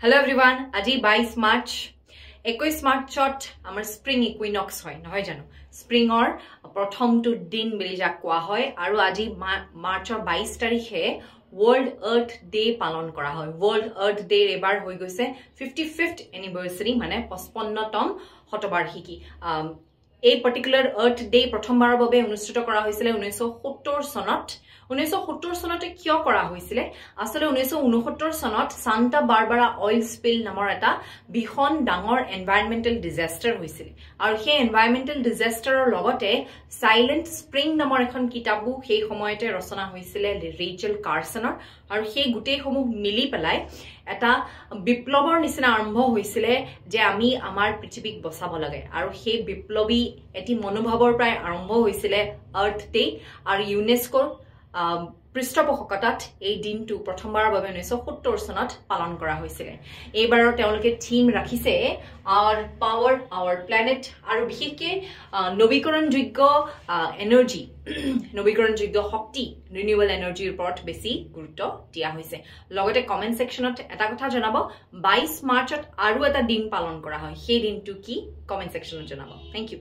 Hello everyone, আজি 22 March. 21 Marchত আমাৰ spring equinox হয় নহয় জানো স্প্ৰিংৰ প্ৰথমটো দিন বুলি যাক কোৱা হয় আৰু আজি মাৰ্চৰ 22 তাৰিখে World Earth Day পালন কৰা হয় World Earth Day এবাৰ হৈ গৈছে 55th anniversary মানে 55তম শতবাৰ্ষিকী এই পাৰ্টিকুলাৰ আৰ্থ ডে প্ৰথমবাৰৰ বাবে অনুষ্ঠিত কৰা হৈছিল 1970 চনত 1970 চনতে কিয় কৰা হৈছিল আসলে 1969 চনত সান্তা বাৰবাৰা অইল স্পিল নামৰ এটা বিখন ডাঙৰ এনভায়ৰনমেন্টাল ডিজাস্টাৰ হৈছিল আৰু সেই এনভায়ৰনমেন্টাল ডিজাস্টাৰৰ লগতে সাইলেন্ট স্প্ৰিং নামৰ এখন কিতাপো সেই সময়তে ৰচনা হৈছিল ৰেচেল কাৰ্সনৰ আৰু সেই গুটেই সমূহ মিলি পেলাই এটা বিপ্লৱৰ নিচিনা আৰম্ভ হৈছিল যে আমি আমাৰ পৃথিৱীক বচাব লাগে আৰু সেই বিপ্লৱী এটি মনোভাৱৰ প্ৰায় আৰম্ভ হৈছিল আৰ্থ ডে আৰু ইউনেস্কোৰ পৃষ্ঠপোষকতাত এই দিনটো প্ৰথমবাৰৰ বাবে 1970 চনত পালন কৰা হৈছিল এইবাৰৰ তেওঁলোকে থিম ৰাখিছে আৱাৰ পাৱাৰ আৱাৰ প্ল্যানেট আৰু বিশেষকৈ নৱীকৰণযোগ্য এনাৰ্জি নৱীকৰণযোগ্য শক্তি ৰিনিউৱেবল এনাৰ্জিৰ ওপৰত বেছি গুৰুত্ব দিয়া হৈছে লগতে কমেন্ট সেকশনত এটা কথা জনাব 22 মাৰ্চত আৰু এটা দিন পালন কৰা হয় সেই দিনটো কি কমেন্ট সেকশনত জনাব থ্যাংক ইউ